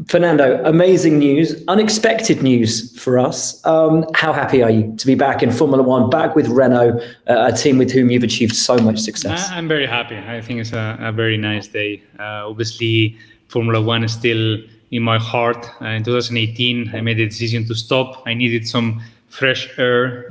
Fernando, amazing news, unexpected news for us. How happy are you to be back in Formula One, back with Renault, a team with whom you've achieved so much success? I'm very happy. I think it's a very nice day. Obviously, Formula One is still in my heart. In 2018, I made the decision to stop. I needed some fresh air,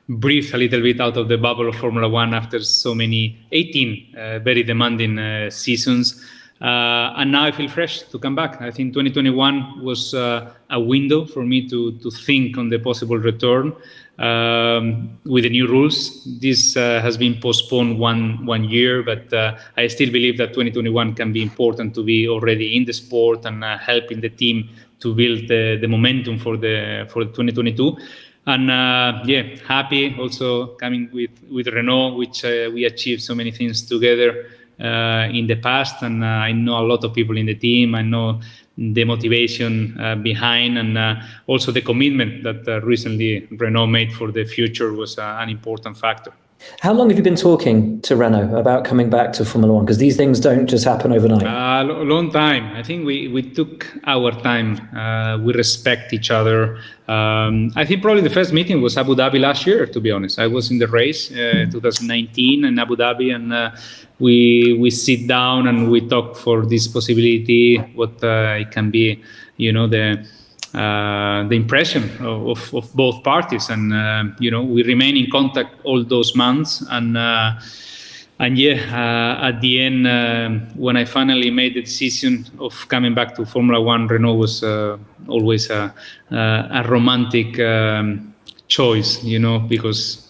breathe a little bit out of the bubble of Formula One after so many 18 very demanding seasons. And now I feel fresh to come back. I think 2021 was a window for me to think on the possible return with the new rules. This has been postponed one year, but I still believe that 2021 can be important to be already in the sport and helping the team to build the momentum for 2022. And happy also coming with Renault, which we achieved so many things together in the past, and I know a lot of people in the team. I know the motivation behind, and also the commitment that recently Renault made for the future was an important factor. How long have you been talking to Renault about coming back to Formula One? Because these things don't just happen overnight. A long time. I think we took our time. We respect each other. I think probably the first meeting was Abu Dhabi last year, to be honest. I was in the race 2019 in Abu Dhabi, and we sit down and we talk for this possibility, what it can be, the impression of both parties, and we remain in contact all those months, and at the end, when I finally made the decision of coming back to Formula One, Renault was always a romantic choice, because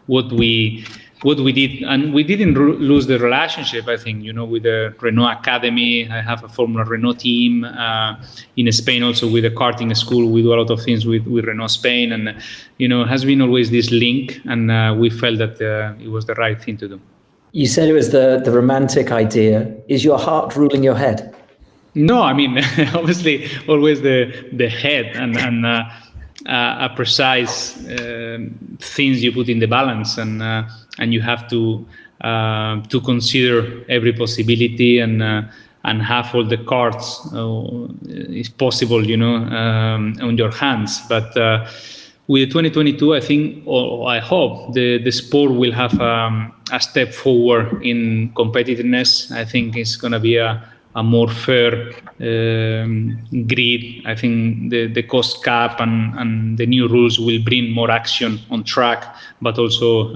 what we did, and we didn't lose the relationship, I think, with the Renault Academy. I have a Formula Renault team in Spain, also with a karting school. We do a lot of things with Renault Spain, and, has been always this link, and we felt that it was the right thing to do. You said it was the romantic idea. Is your heart ruling your head? No, I mean, obviously, always the head and a precise things you put in the balance, and you have to consider every possibility and have all the cards, if possible, on your hands. But with 2022, I think, or I hope, the sport will have a step forward in competitiveness. I think it's going to be a more fair grid. I think the cost cap and the new rules will bring more action on track, but also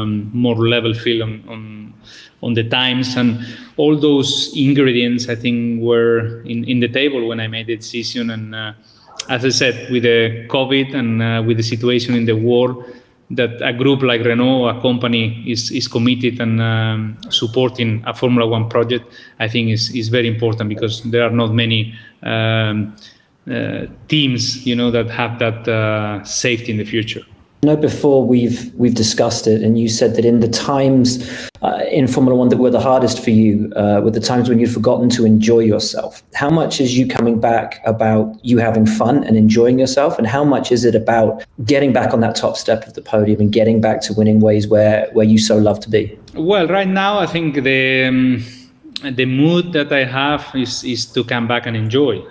more level field on the times, and all those ingredients I think were in the table when I made the decision. And as I said, with the COVID and with the situation in the world, that a group like Renault, a company, is committed and supporting a Formula One project, I think is very important, because there are not many teams, that have that safety in the future. I know before we've discussed it, and you said that in the times in Formula One that were the hardest for you, were the times when you'd forgotten to enjoy yourself. How much is you coming back about you having fun and enjoying yourself, and how much is it about getting back on that top step of the podium and getting back to winning ways where you so love to be? Well, right now I think the mood that I have is to come back and enjoy.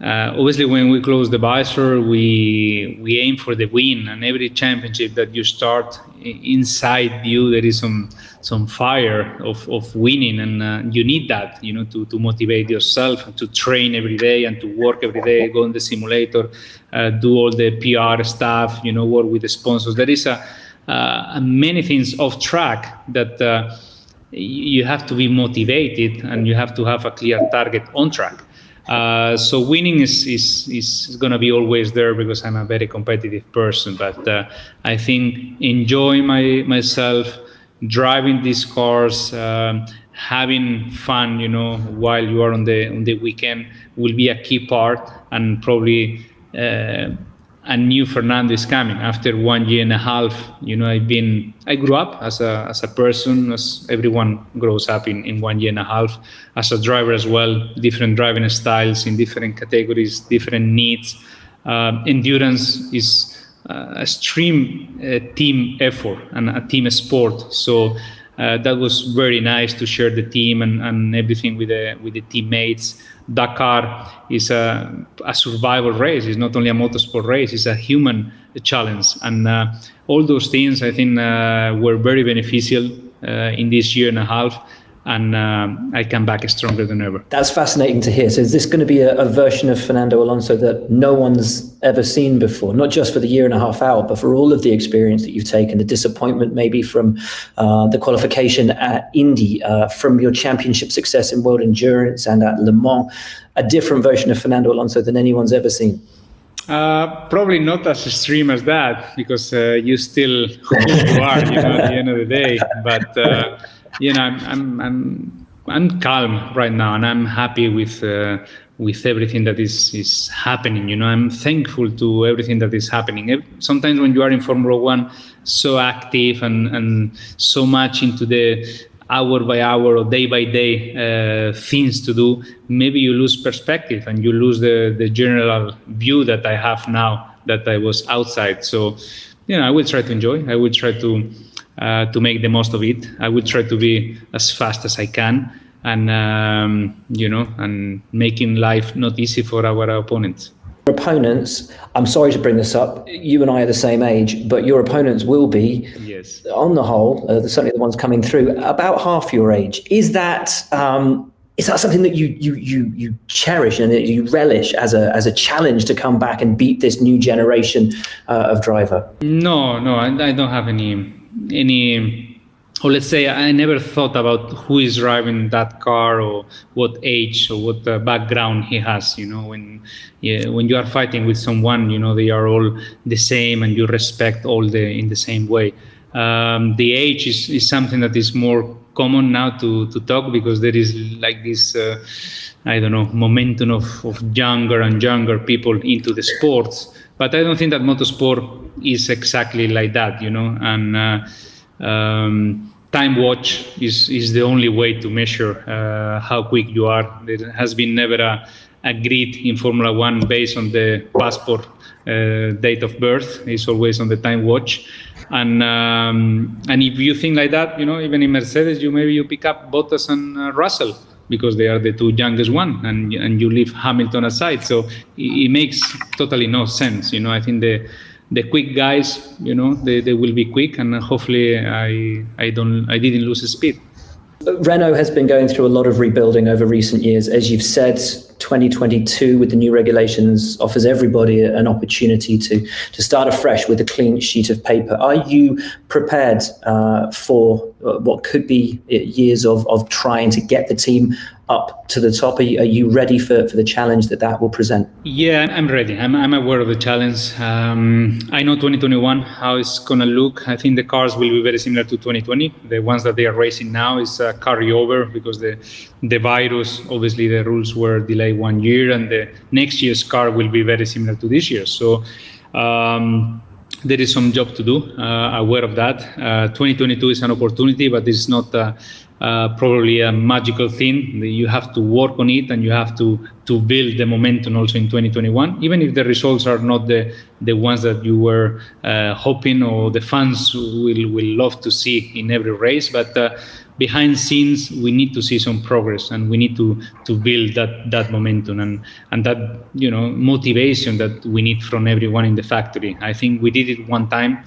Obviously, when we close the visor, we aim for the win, and every championship that you start, inside you there is some fire of winning, and you need that, to motivate yourself, and to train every day, and to work every day, go in the simulator, do all the PR stuff, work with the sponsors. There is many things off track that you have to be motivated, and you have to have a clear target on track. So winning is going to be always there, because I'm a very competitive person. But I think enjoying myself, driving these cars, having fun, while you are on the weekend, will be a key part. And probably a new Fernando is coming after 1 year and a half. I grew up as a person, as everyone grows up in 1 year and a half, as a driver as well, different driving styles in different categories, different needs. Endurance is a extreme team effort and a team sport. So that was very nice to share the team and everything with the teammates. Dakar is a survival race. It's not only a motorsport race, it's a human challenge. And all those things, I think, were very beneficial in this year and a half. And I come back stronger than ever. That's fascinating to hear. So is this going to be a version of Fernando Alonso that no one's ever seen before, not just for the year and a half out, but for all of the experience that you've taken, the disappointment maybe from the qualification at Indy, from your championship success in World Endurance and at Le Mans, a different version of Fernando Alonso than anyone's ever seen? Probably not as extreme as that, because you still who you are, at the end of the day. But I'm calm right now, and I'm happy with everything that is happening. I'm thankful to everything that is happening. Sometimes when you are in Formula One, so active and so much into the hour by hour or day by day things to do, maybe you lose perspective and you lose the general view that I have now that I was outside. So, I will try to enjoy. I will try to make the most of it. I will try to be as fast as I can, and and making life not easy for our opponents. Your opponents, I'm sorry to bring this up, you and I are the same age, but your opponents will be, yes, on the whole, certainly the ones coming through, about half your age. Is that something that you cherish and that you relish as a challenge to come back and beat this new generation of driver? No, I don't have any. Or let's say I never thought about who is driving that car or what age or what background he has. When you are fighting with someone, they are all the same and you respect all in the same way. The age is something that is more common now to talk, because there is like this, momentum of younger and younger people into the sports. But I don't think that motorsport is exactly like that, and time watch is the only way to measure how quick you are. There has been never a grid in Formula One based on the passport date of birth. It's always on the time watch. And if you think like that, even in Mercedes, you pick up Bottas and Russell, because they are the two youngest one, and you leave Hamilton aside. So it makes totally no sense. I think the quick guys, they will be quick, and hopefully I didn't lose speed. Renault has been going through a lot of rebuilding over recent years. As you've said, 2022 with the new regulations offers everybody an opportunity to start afresh with a clean sheet of paper. Are you prepared for what could be years of trying to get the team up to the top? Are you ready for the challenge that will present? Yeah, I'm ready. I'm aware of the challenge. I know 2021, how it's going to look. I think the cars will be very similar to 2020. The ones that they are racing now is a carryover, because the virus, obviously the rules were delayed 1 year, and the next year's car will be very similar to this year. So there is some job to do, aware of that. 2022 is an opportunity, but it's not probably a magical thing. You have to work on it, and you have to build the momentum also in 2021, even if the results are not the ones that you were hoping or the fans will love to see in every race. But behind scenes, we need to see some progress, and we need to build that momentum and that motivation that we need from everyone in the factory. I think we did it one time.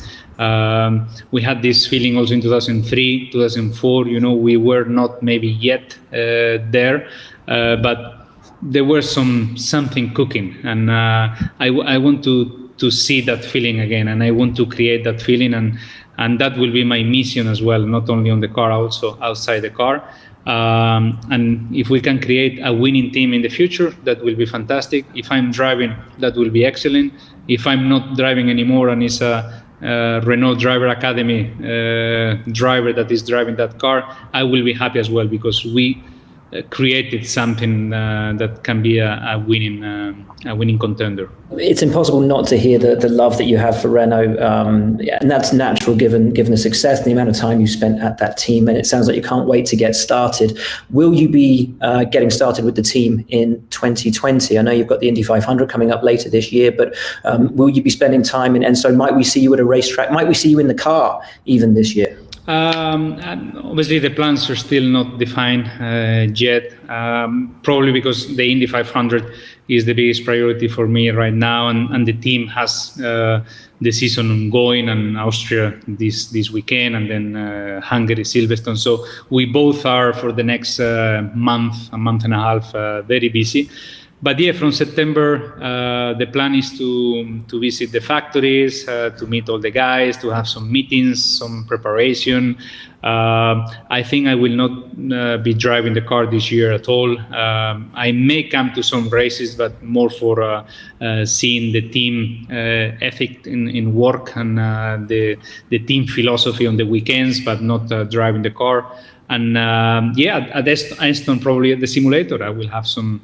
We had this feeling also in 2003, 2004. We were not maybe yet there, but there was something cooking, and I want to see that feeling again, and I want to create that feeling, and that will be my mission as well, not only on the car, also outside the car. And if we can create a winning team in the future, that will be fantastic. If I'm driving, that will be excellent. If I'm not driving anymore and it's a Renault Driver Academy driver that is driving that car, I will be happy as well, because we created something that can be a winning contender. It's impossible not to hear the love that you have for Renault, and that's natural given the success and the amount of time you spent at that team. And it sounds like you can't wait to get started. Will you be getting started with the team in 2020? I know you've got the Indy 500 coming up later this year, but will you be spending time and so might we see you at a racetrack? Might we see you in the car even this year? And obviously, the plans are still not defined yet, probably because the Indy 500 is the biggest priority for me right now, and the team has the season ongoing, and Austria this weekend, and then Hungary, Silverstone. So we both are, for the next a month and a half, very busy. But yeah, from September, the plan is to visit the factories, to meet all the guys, to have some meetings, some preparation. I think I will not be driving the car this year at all. I may come to some races, but more for seeing the team ethic in work and the team philosophy on the weekends, but not driving the car. And at Aston, probably at the simulator, I will have some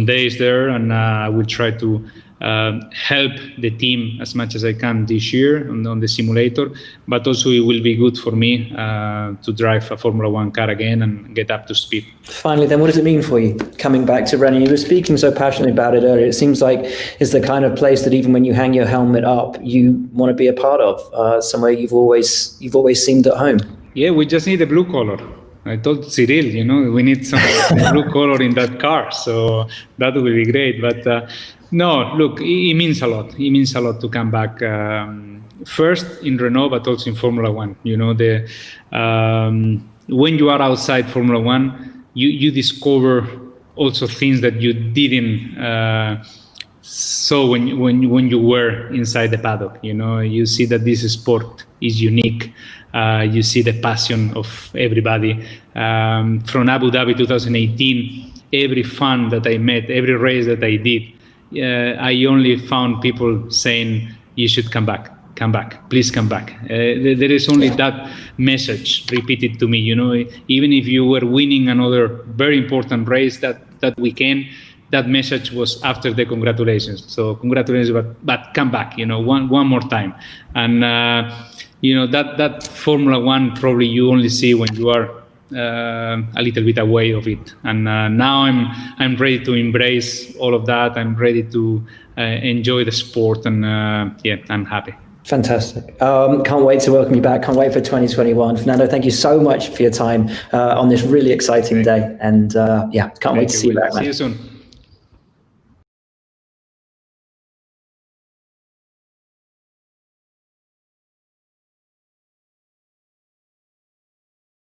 days there, and I will try to help the team as much as I can this year on the simulator. But also, it will be good for me to drive a Formula One car again and get up to speed. Finally, then, what does it mean for you coming back to Renault? You were speaking so passionately about it earlier. It seems like it's the kind of place that even when you hang your helmet up, you want to be a part of, somewhere you've always seemed at home. Yeah, we just need a blue color. I told Cyril, we need some blue color in that car, so that will be great. But no, look, it means a lot. It means a lot to come back, first in Renault, but also in Formula One. When you are outside Formula One, you discover also things that you didn't saw when you were inside the paddock. You see that this sport is unique. You see the passion of everybody. From Abu Dhabi 2018, every fan that I met, every race that I did, I only found people saying, you should come back, please come back. There is only that message repeated to me. Even if you were winning another very important race that weekend, that message was after the congratulations. So congratulations, but come back, one more time. And that Formula One probably you only see when you are a little bit away of it. And now I'm ready to embrace all of that. I'm ready to enjoy the sport, and I'm happy. Fantastic. Can't wait to welcome you back. Can't wait for 2021. Fernando, thank you so much for your time on this really exciting day. And can't wait to see you back, man. See you soon.